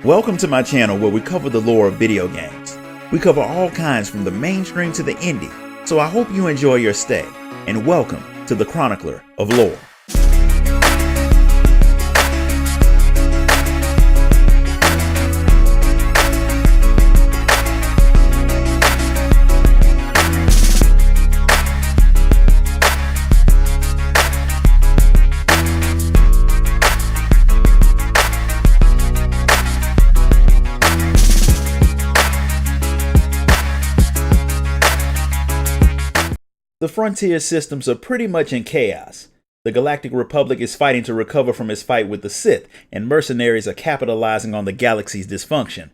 Welcome to my channel where we cover the lore of video games. We cover all kinds from the mainstream to the indie, so I hope you enjoy your stay, and welcome to the Chronicler of Lore. The frontier systems are pretty much in chaos. The Galactic Republic is fighting to recover from its fight with the Sith, and mercenaries are capitalizing on the galaxy's dysfunction.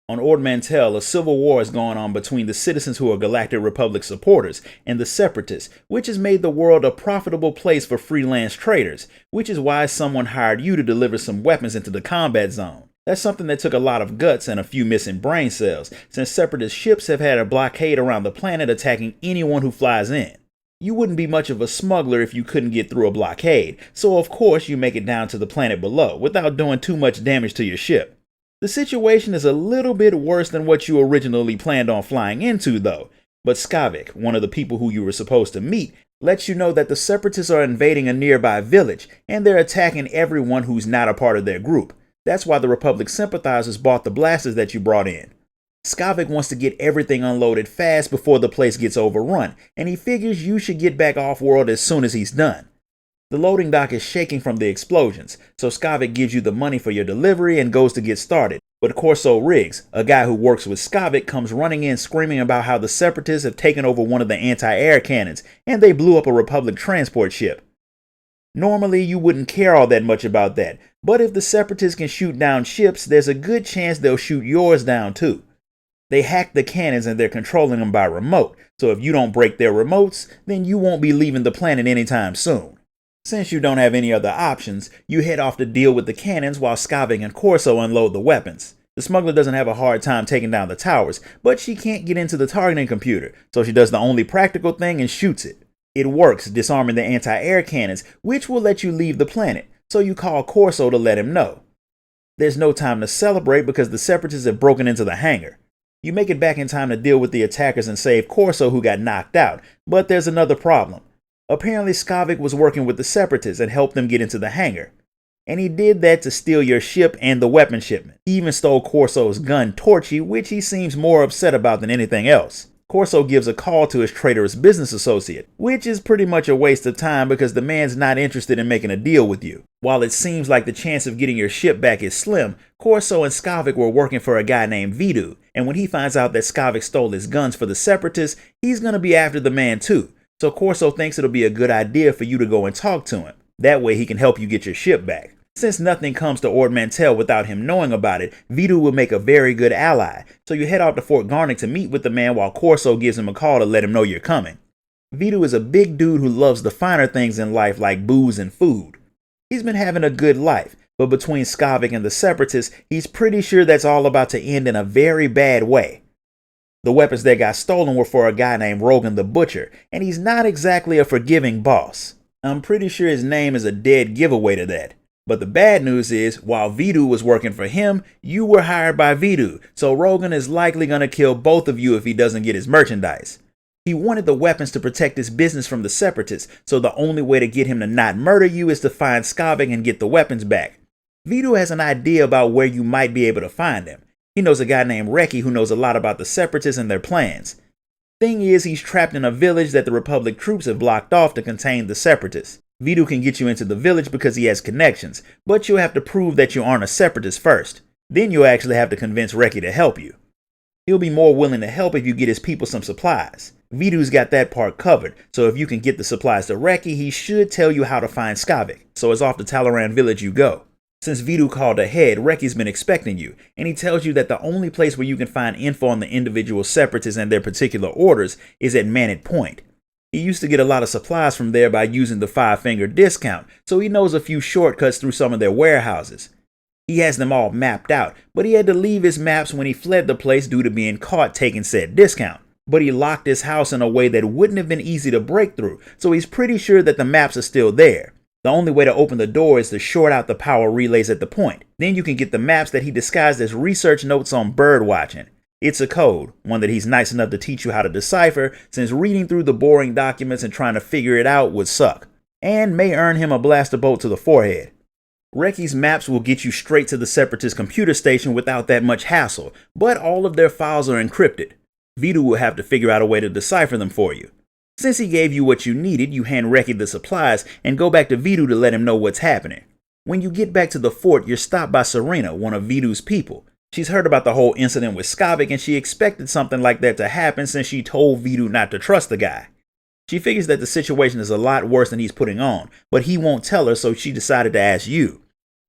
On Ord Mantell, a civil war is going on between the citizens who are Galactic Republic supporters and the Separatists, which has made the world a profitable place for freelance traders, which is why someone hired you to deliver some weapons into the combat zone. That's something that took a lot of guts and a few missing brain cells, since Separatist ships have had a blockade around the planet attacking anyone who flies in. You wouldn't be much of a smuggler if you couldn't get through a blockade, so of course you make it down to the planet below without doing too much damage to your ship. The situation is a little bit worse than what you originally planned on flying into though, but Skavik, one of the people who you were supposed to meet, lets you know that the Separatists are invading a nearby village and they're attacking everyone who's not a part of their group. That's why the Republic sympathizers bought the blasters that you brought in. Skavik wants to get everything unloaded fast before the place gets overrun, and he figures you should get back off-world as soon as he's done. The loading dock is shaking from the explosions, so Skavik gives you the money for your delivery and goes to get started. But Corso Riggs, a guy who works with Skavik, comes running in screaming about how the Separatists have taken over one of the anti-air cannons, and they blew up a Republic transport ship. Normally, you wouldn't care all that much about that, but if the Separatists can shoot down ships, there's a good chance they'll shoot yours down too. They hacked the cannons and they're controlling them by remote, so if you don't break their remotes, then you won't be leaving the planet anytime soon. Since you don't have any other options, you head off to deal with the cannons while Skavik and Corso unload the weapons. The smuggler doesn't have a hard time taking down the towers, but she can't get into the targeting computer, so she does the only practical thing and shoots it. It works, disarming the anti-air cannons, which will let you leave the planet, so you call Corso to let him know. There's no time to celebrate because the Separatists have broken into the hangar. You make it back in time to deal with the attackers and save Corso, who got knocked out, but there's another problem. Apparently Skavik was working with the Separatists and helped them get into the hangar. And he did that to steal your ship and the weapon shipment. He even stole Corso's gun, Torchy, which he seems more upset about than anything else. Corso gives a call to his traitorous business associate, which is pretty much a waste of time because the man's not interested in making a deal with you. While it seems like the chance of getting your ship back is slim, Corso and Skavik were working for a guy named Vidu, and when he finds out that Skavik stole his guns for the Separatists, he's gonna be after the man too. So Corso thinks it'll be a good idea for you to go and talk to him. That way he can help you get your ship back. Since nothing comes to Ord Mantell without him knowing about it, Vidu will make a very good ally, so you head out to Fort Garnick to meet with the man while Corso gives him a call to let him know you're coming. Vidu is a big dude who loves the finer things in life like booze and food. He's been having a good life, but between Skavik and the Separatists, he's pretty sure that's all about to end in a very bad way. The weapons that got stolen were for a guy named Rogan the Butcher, and he's not exactly a forgiving boss. I'm pretty sure his name is a dead giveaway to that. But the bad news is, while Vidu was working for him, you were hired by Vidu, so Rogan is likely going to kill both of you if he doesn't get his merchandise. He wanted the weapons to protect his business from the Separatists, so the only way to get him to not murder you is to find Skavik and get the weapons back. Vidu has an idea about where you might be able to find them. He knows a guy named Reki who knows a lot about the Separatists and their plans. Thing is, he's trapped in a village that the Republic troops have blocked off to contain the Separatists. Vidu can get you into the village because he has connections, but you'll have to prove that you aren't a Separatist first. Then you'll actually have to convince Reki to help you. He'll be more willing to help if you get his people some supplies. Vidu's got that part covered, so if you can get the supplies to Reki, he should tell you how to find Skavik, so it's off to Talaran village you go. Since Vidu called ahead, Reki's been expecting you, and he tells you that the only place where you can find info on the individual Separatists and their particular orders is at Manit Point. He used to get a lot of supplies from there by using the 5-finger discount, so he knows a few shortcuts through some of their warehouses. He has them all mapped out, but he had to leave his maps when he fled the place due to being caught taking said discount. But he locked his house in a way that wouldn't have been easy to break through, so he's pretty sure that the maps are still there. The only way to open the door is to short out the power relays at the point. Then you can get the maps that he disguised as research notes on bird watching. It's a code, one that he's nice enough to teach you how to decipher, since reading through the boring documents and trying to figure it out would suck, and may earn him a blaster bolt to the forehead. Reki's maps will get you straight to the Separatist computer station without that much hassle, but all of their files are encrypted. Vidu will have to figure out a way to decipher them for you. Since he gave you what you needed, you hand Reki the supplies and go back to Vidu to let him know what's happening. When you get back to the fort, you're stopped by Serena, one of Vidu's people. She's heard about the whole incident with Skavik, and she expected something like that to happen since she told Vidu not to trust the guy. She figures that the situation is a lot worse than he's putting on, but he won't tell her, so she decided to ask you.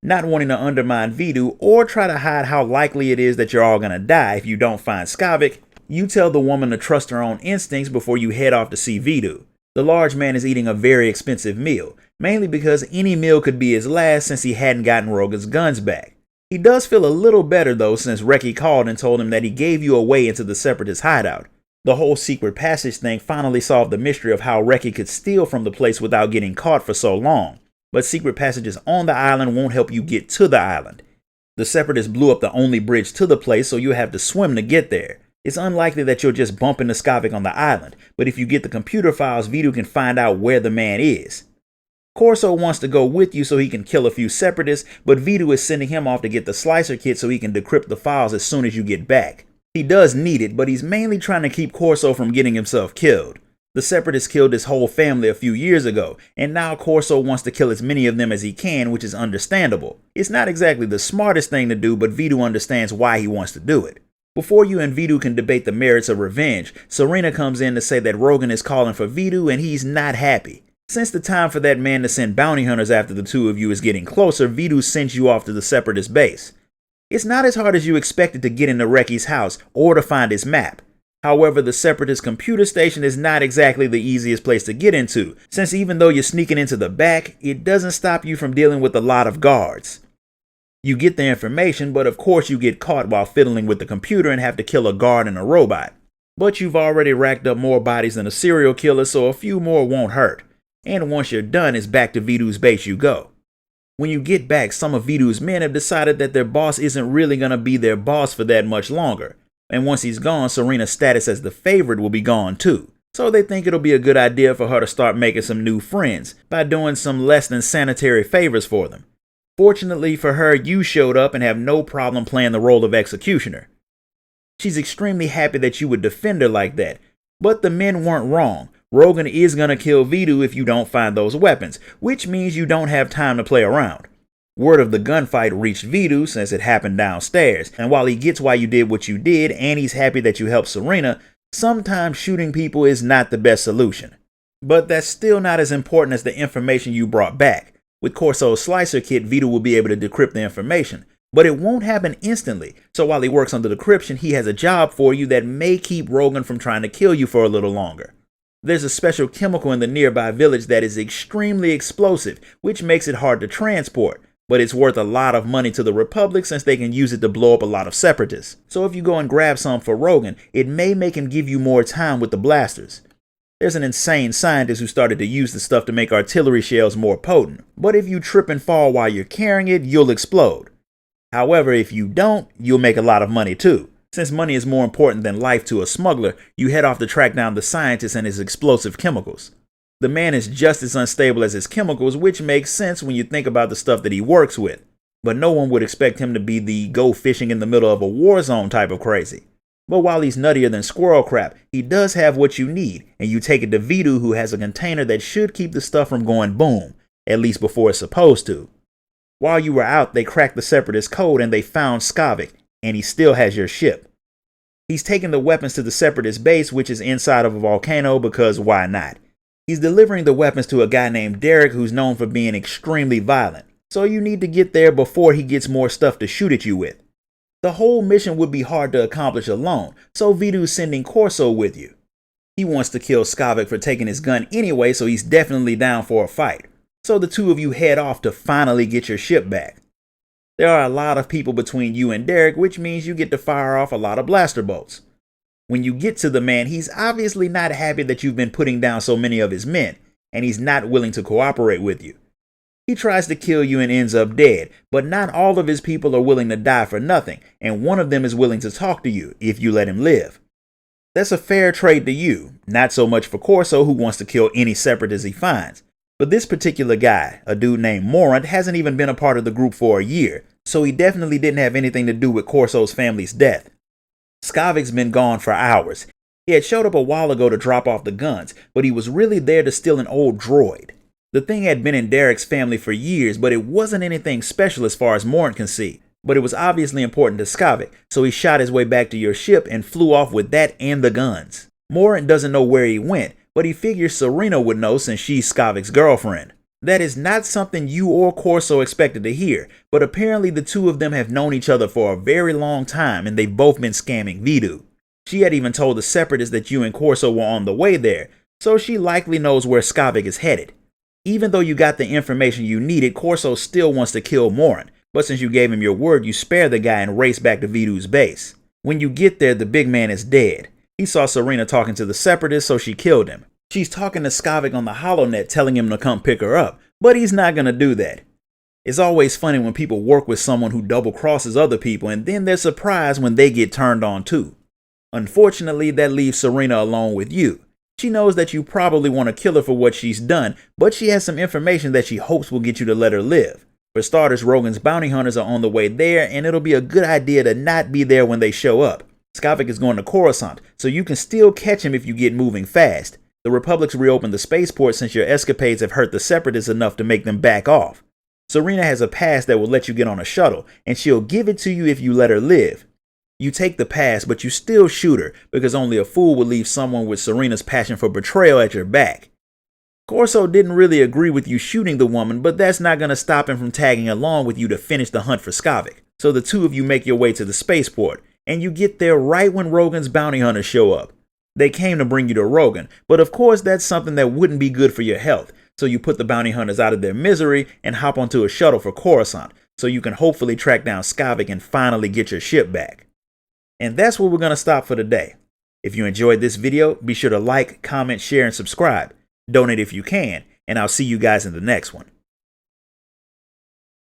Not wanting to undermine Vidu or try to hide how likely it is that you're all gonna die if you don't find Skavik, you tell the woman to trust her own instincts before you head off to see Vidu. The large man is eating a very expensive meal, mainly because any meal could be his last since he hadn't gotten Rogan's guns back. He does feel a little better though since Reki called and told him that he gave you a way into the Separatist hideout. The whole secret passage thing finally solved the mystery of how Reki could steal from the place without getting caught for so long. But secret passages on the island won't help you get to the island. The Separatists blew up the only bridge to the place, so you'll have to swim to get there. It's unlikely that you'll just bump into Skavik on the island, but if you get the computer files, Vidu can find out where the man is. Corso wants to go with you so he can kill a few Separatists, but Vidu is sending him off to get the slicer kit so he can decrypt the files as soon as you get back. He does need it, but he's mainly trying to keep Corso from getting himself killed. The Separatists killed his whole family a few years ago, and now Corso wants to kill as many of them as he can, which is understandable. It's not exactly the smartest thing to do, but Vidu understands why he wants to do it. Before you and Vidu can debate the merits of revenge, Serena comes in to say that Rogan is calling for Vidu and he's not happy. Since the time for that man to send bounty hunters after the two of you is getting closer, Vidu sends you off to the Separatist base. It's not as hard as you expected to get into Reki's house or to find his map. However, the Separatist computer station is not exactly the easiest place to get into, since even though you're sneaking into the back, it doesn't stop you from dealing with a lot of guards. You get the information, but of course you get caught while fiddling with the computer and have to kill a guard and a robot. But you've already racked up more bodies than a serial killer, so a few more won't hurt. And once you're done, it's back to Vidu's base you go. When you get back, some of Vidu's men have decided that their boss isn't really going to be their boss for that much longer. And once he's gone, Serena's status as the favorite will be gone too. So they think it'll be a good idea for her to start making some new friends by doing some less than sanitary favors for them. Fortunately for her, you showed up and have no problem playing the role of executioner. She's extremely happy that you would defend her like that, but the men weren't wrong. Rogan is going to kill Vidu if you don't find those weapons, which means you don't have time to play around. Word of the gunfight reached Vidu since it happened downstairs, and while he gets why you did what you did and he's happy that you helped Serena, sometimes shooting people is not the best solution. But that's still not as important as the information you brought back. With Corso's slicer kit, Vidu will be able to decrypt the information, but it won't happen instantly, so while he works on the decryption, he has a job for you that may keep Rogan from trying to kill you for a little longer. There's a special chemical in the nearby village that is extremely explosive, which makes it hard to transport, but it's worth a lot of money to the Republic since they can use it to blow up a lot of Separatists. So if you go and grab some for Rogan, it may make him give you more time with the blasters. There's an insane scientist who started to use the stuff to make artillery shells more potent, but if you trip and fall while you're carrying it, you'll explode. However, if you don't, you'll make a lot of money too. Since money is more important than life to a smuggler, you head off to track down the scientist and his explosive chemicals. The man is just as unstable as his chemicals, which makes sense when you think about the stuff that he works with. But no one would expect him to be the go fishing in the middle of a war zone type of crazy. But while he's nuttier than squirrel crap, he does have what you need, and you take it to Vidu, who has a container that should keep the stuff from going boom, at least before it's supposed to. While you were out, they cracked the Separatist code and they found Skavik, and he still has your ship. He's taken the weapons to the Separatist base, which is inside of a volcano, because why not? He's delivering the weapons to a guy named Derek, who's known for being extremely violent, so you need to get there before he gets more stuff to shoot at you with. The whole mission would be hard to accomplish alone, so Vidu's sending Corso with you. He wants to kill Skavik for taking his gun anyway, so he's definitely down for a fight. So the two of you head off to finally get your ship back. There are a lot of people between you and Derek, which means you get to fire off a lot of blaster bolts. When you get to the man, he's obviously not happy that you've been putting down so many of his men, and he's not willing to cooperate with you. He tries to kill you and ends up dead, but not all of his people are willing to die for nothing, and one of them is willing to talk to you if you let him live. That's a fair trade to you, not so much for Corso, who wants to kill any separatist he finds. But this particular guy, a dude named Morant, hasn't even been a part of the group for a year, so he definitely didn't have anything to do with Corso's family's death. Skavik's been gone for hours. He had showed up a while ago to drop off the guns, but he was really there to steal an old droid. The thing had been in Derek's family for years, but it wasn't anything special as far as Morant can see. But it was obviously important to Skavik, so he shot his way back to your ship and flew off with that and the guns. Morant doesn't know where he went, but he figures Serena would know since she's Skavik's girlfriend. That is not something you or Corso expected to hear, but apparently the two of them have known each other for a very long time and they've both been scamming Vidu. She had even told the separatists that you and Corso were on the way there, so she likely knows where Skavik is headed. Even though you got the information you needed, Corso still wants to kill Morant, but since you gave him your word, you spare the guy and race back to Vidu's base. When you get there, the big man is dead. He saw Serena talking to the separatists, so she killed him. She's talking to Skavik on the HoloNet, telling him to come pick her up, but he's not gonna do that. It's always funny when people work with someone who double crosses other people and then they're surprised when they get turned on too. Unfortunately, that leaves Serena alone with you. She knows that you probably want to kill her for what she's done, but she has some information that she hopes will get you to let her live. For starters, Rogan's bounty hunters are on the way there, and it'll be a good idea to not be there when they show up. Skavik is going to Coruscant, so you can still catch him if you get moving fast. The Republic's reopened the spaceport since your escapades have hurt the Separatists enough to make them back off. Serena has a pass that will let you get on a shuttle, and she'll give it to you if you let her live. You take the pass, but you still shoot her, because only a fool would leave someone with Serena's passion for betrayal at your back. Corso didn't really agree with you shooting the woman, but that's not going to stop him from tagging along with you to finish the hunt for Skavik. So the two of you make your way to the spaceport, and you get there right when Rogan's bounty hunters show up. They came to bring you to Rogan, but of course that's something that wouldn't be good for your health, so you put the bounty hunters out of their misery and hop onto a shuttle for Coruscant, so you can hopefully track down Skavik and finally get your ship back. And that's where we're going to stop for today. If you enjoyed this video, be sure to like, comment, share, and subscribe. Donate if you can, and I'll see you guys in the next one.